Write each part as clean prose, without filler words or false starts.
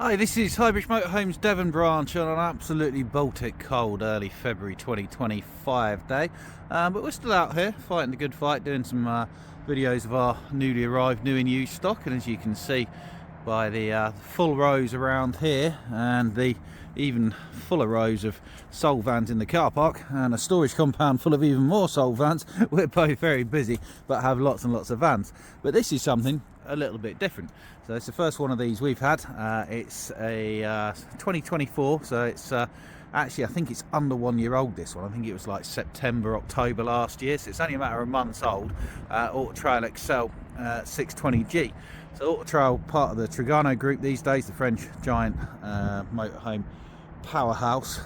Hi, this is Highbridge Motorhomes Devon Branch on an absolutely Baltic cold early February 2025 day, but we're still out here fighting the good fight, doing some videos of our newly arrived new and used stock. And as you can see by the full rows around here and the even fuller rows of sold vans in the car park and a storage compound full of even more sold vans, we're both very busy but have lots and lots of vans. But this is something a little bit different. So it's the first one of these we've had. It's a 2024, so it's actually, I think it's under 1 year old, this one. I think it was like September, October last year, so it's only a matter of months old. Autotrail Excel 620G. So Autotrail, part of the Trigano group these days, the French giant motorhome powerhouse.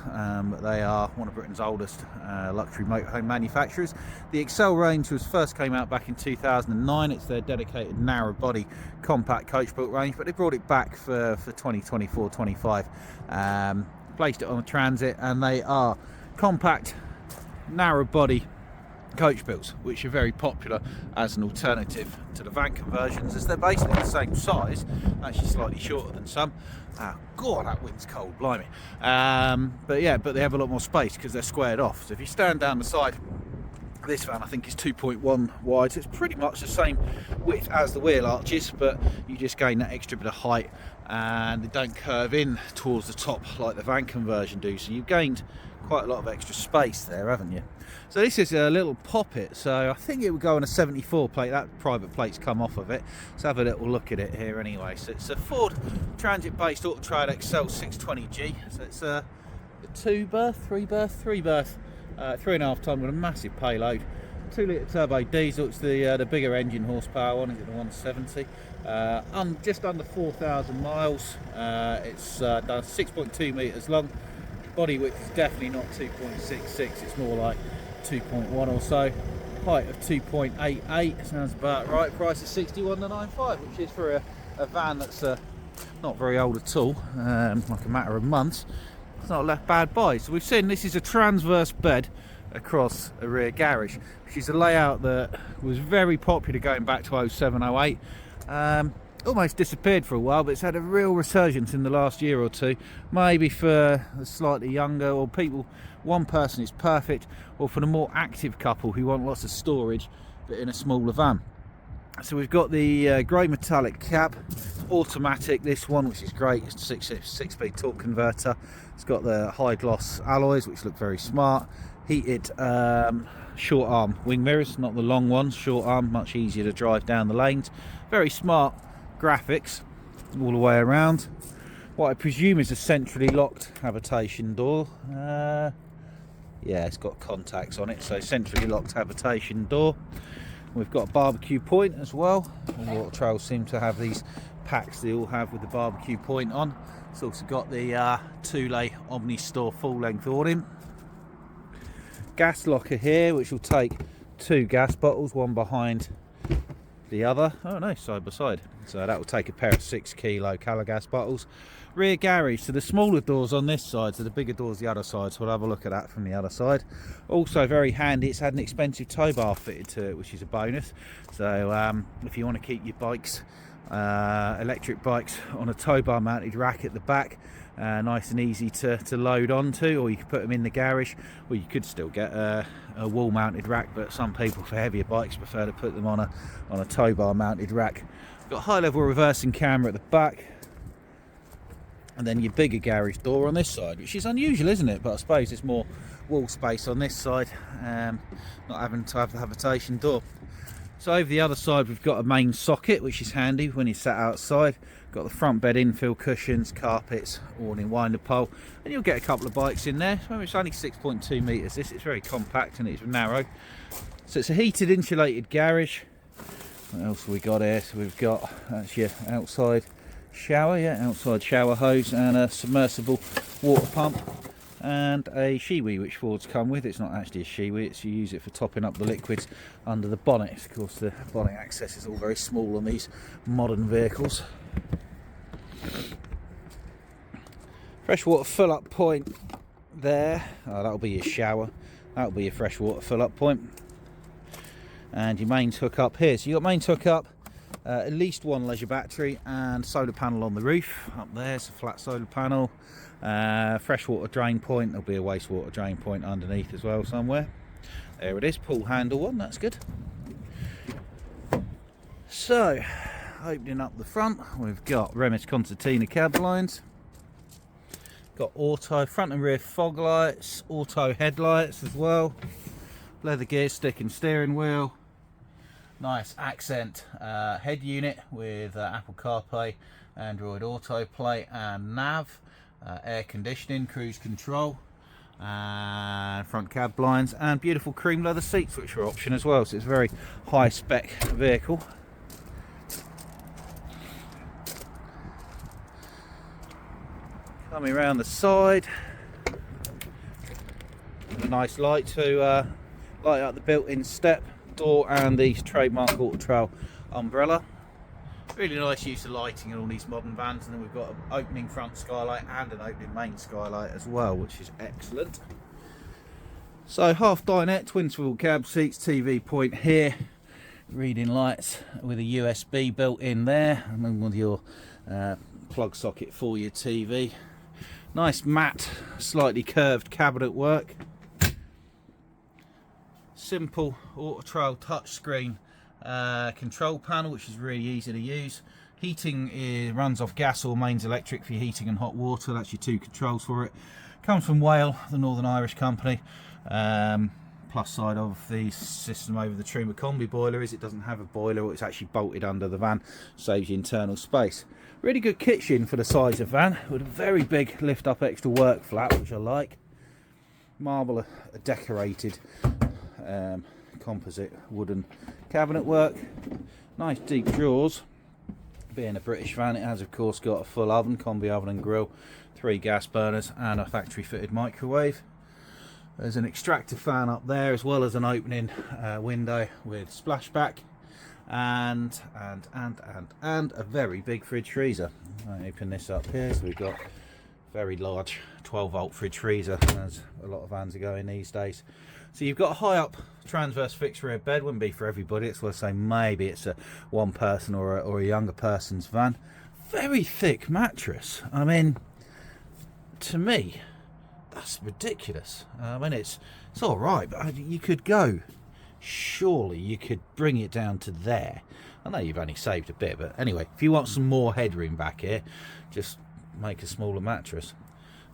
They are one of Britain's oldest luxury motorhome manufacturers. The Excel range first came out back in 2009. It's their dedicated narrow body compact coach built range, but they brought it back for 2024-25. Placed it on the Transit, and they are compact narrow body coach builds, which are very popular as an alternative to the van conversions, as they're basically the same size, actually slightly shorter than some. God, that wind's cold, blimey. But they have a lot more space because they're squared off. So if you stand down the side, this van I think is 2.1 wide, so it's pretty much the same width as the wheel arches, but you just gain that extra bit of height, and they don't curve in towards the top like the van conversion do, so you've gained quite a lot of extra space there, haven't you? So this is a little poppet, so I think it would go on a 74 plate. That private plate's come off of it. Let's have a little look at it here anyway. So it's a Ford Transit based Autotrail Excel 620G. So it's a 3.5 tonne with a massive payload, 2 litre turbo diesel. It's the bigger engine horsepower one, is it the 170? Just under 4,000 miles. It's done 6.2 metres long. Body width is definitely not 2.66, it's more like 2.1 or so. Height of 2.88 sounds about right. Price is 61,995, which is for a van that's not very old at all, like a matter of months. It's not a bad buy. So we've seen this is a transverse bed across a rear garage, which is a layout that was very popular going back to 07, 08. Almost disappeared for a while, but it's had a real resurgence in the last year or two. Maybe for the slightly younger or people, one person is perfect, or for the more active couple who want lots of storage but in a smaller van. So we've got the grey metallic cab, automatic this one, which is great. It's a 6-speed torque converter. It's got the high gloss alloys, which look very smart. Heated short arm wing mirrors, not the long ones, short arm, much easier to drive down the lanes. Very smart graphics all the way around. What I presume is a centrally locked habitation door. Yeah, it's got contacts on it, so centrally locked habitation door. We've got a barbecue point as well. All Autotrails seem to have these packs they all have with the barbecue point on. It's also got the 2-lay Omni Store full length awning. Gas locker here, which will take 2 gas bottles, one behind the other. Oh no, side by side. So that will take a pair of 6 kilo Calagas bottles. Rear garage, so the smaller doors on this side, so the bigger doors the other side, so we'll have a look at that from the other side. Also very handy, it's had an expensive tow bar fitted to it, which is a bonus. So if you want to keep your bikes, electric bikes, on a tow bar mounted rack at the back, nice and easy to load onto, or you could put them in the garage, or you could still get a wall mounted rack, but some people for heavier bikes prefer to put them on a tow bar mounted rack. Got high level reversing camera at the back, and then your bigger garage door on this side, which is unusual, isn't it? But I suppose there's more wall space on this side, not having to have the habitation door. So over the other side we've got a main socket, which is handy when you're sat outside. Got the front bed infill cushions, carpets, awning, winder pole, and you'll get a couple of bikes in there. Remember, it's only 6.2 metres. This is very compact and it's narrow. So it's a heated insulated garage. What else have we got here? So we've got actually an outside shower, outside shower hose, and a submersible water pump, and a shiwi, which Fords come with. It's not actually a shiwi, it's you use it for topping up the liquids under the bonnet. Of course, the bonnet access is all very small on these modern vehicles. Freshwater fill up point there. That'll be your shower. That'll be your freshwater fill up point. And your mains hook up here. So you've got mains hook up At least one leisure battery and solar panel on the roof. Up there's a flat solar panel. Freshwater drain point. There'll be a wastewater drain point underneath as well somewhere. There it is, pull handle one, that's good. So, opening up the front, we've got Remis Concertina cab lines. Got auto front and rear fog lights, auto headlights as well. Leather gear stick and steering wheel. Nice accent head unit with Apple CarPlay, Android Autoplay and nav. Air conditioning, cruise control, and front cab blinds, and beautiful cream leather seats which are option as well, so it's a very high spec vehicle. Coming around the side, a nice light to light up the built-in step door and the trademark Autotrail umbrella. Really nice use of lighting in all these modern vans, and then we've got an opening front skylight and an opening main skylight as well, which is excellent. So half dinette, twin swivel cab seats, TV point here, reading lights with a USB built in there, and then with your plug socket for your TV. Nice matte, slightly curved cabinet work. Simple Autotrail touchscreen control panel, which is really easy to use. Heating runs off gas or mains electric for your heating and hot water. That's your two controls for it. Comes from Whale, the Northern Irish company. Plus side of the system over the Truma combi boiler is it doesn't have a boiler, it's actually bolted under the van, saves you internal space. Really good kitchen for the size of van, with a very big lift up extra work flat, which I like. Marble decorated composite wooden cabinet work. Nice deep drawers. Being a British van, it has of course got a full oven, combi oven and grill, 3 gas burners and a factory fitted microwave. There's an extractor fan up there, as well as an opening window with splashback and a very big fridge freezer. I open this up here, so we've got very large 12-volt fridge freezer, as a lot of vans are going these days. So you've got a high up transverse fixed rear bed. Wouldn't be for everybody, it's worth saying maybe it's a one person or a younger person's van. Very thick mattress. I mean, to me that's ridiculous. I mean, it's all right, but you could go, surely you could bring it down to there. I know you've only saved a bit, but anyway, if you want some more headroom back here, just make a smaller mattress.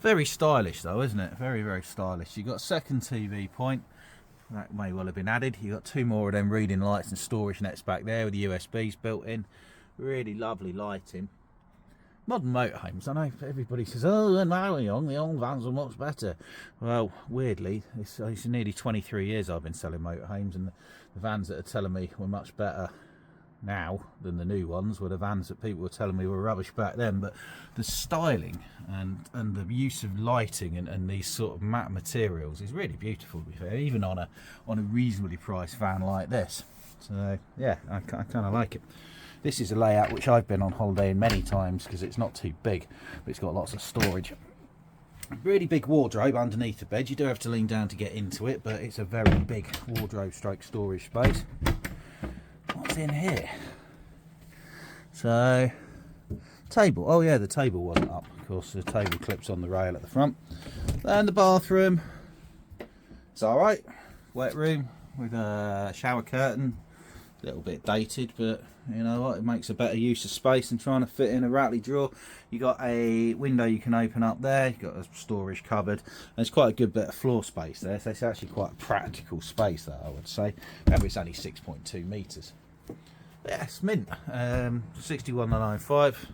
Very stylish though, isn't it? Very, very stylish. You've got a second TV point. That may well have been added. You've got 2 more of them reading lights and storage nets back there with the USBs built in. Really lovely lighting. Modern motorhomes, I know everybody says, oh, when I was young, the old vans were much better. Well, weirdly, it's nearly 23 years I've been selling motorhomes, and the vans that are telling me were much better now than the new ones were the vans that people were telling me were rubbish back then. But the styling and the use of lighting and these sort of matte materials is really beautiful, to be fair, even on a reasonably priced van like this. So yeah, I kind of like it. This is a layout which I've been on holiday in many times because it's not too big, but it's got lots of storage. Really big wardrobe underneath the bed. You do have to lean down to get into it, but it's a very big wardrobe stroke storage space. What's in here? So, table. Oh yeah, the table wasn't up. Of course, the table clips on the rail at the front. And the bathroom. It's alright. Wet room with a shower curtain. A little bit dated, but you know what, it makes a better use of space than trying to fit in a rattly drawer. You got a window you can open up there, you've got a storage cupboard. There's quite a good bit of floor space there, so it's actually quite a practical space, that I would say. Remember, it's only 6.2 metres. Yeah, it's mint. 61995,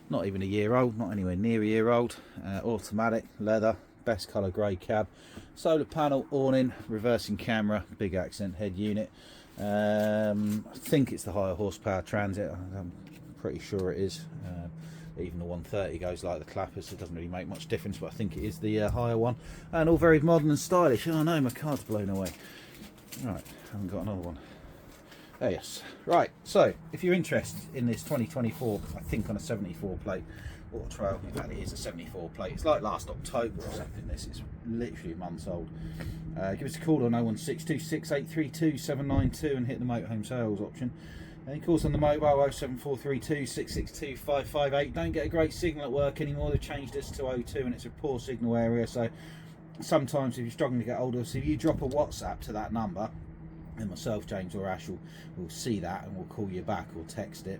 not even a year old, not anywhere near a year old. Automatic, leather, best colour grey cab, solar panel, awning, reversing camera, big accent head unit. I think it's the higher horsepower Transit. I'm pretty sure it is. Even the 130 goes like the clappers, so it doesn't really make much difference, but I think it is the higher one. And all very modern and stylish. Oh no, my card's blown away. Right, haven't got another one. Oh yes. Right, so if you're interested in this 2024, I think on a 74 plate Autotrail, in fact it is a 74 plate, it's like last October or something, this is literally months old. Give us a call on 01626832792 and hit the motorhome sales option. Of course, on the mobile 07432 662 558. Don't get a great signal at work anymore. They've changed this to O2 and it's a poor signal area. So sometimes if you're struggling to get hold of us, if you drop a WhatsApp to that number, and myself, James or Ash will see that and we'll call you back or text it.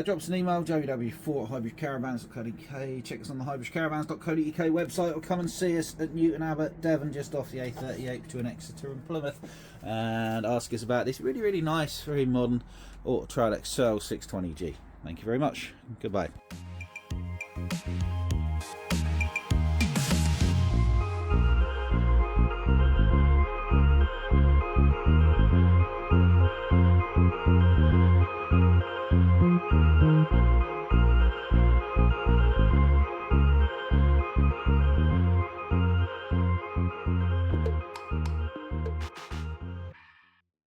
Drop us an email, joeyw4@highbridgecaravans.co.uk. Check us on the highbridgecaravans.co.uk website, or come and see us at Newton Abbot, Devon, just off the A38 between Exeter and Plymouth, and ask us about this really nice, very modern Autotrail Excel 620G. Thank you very much. Goodbye.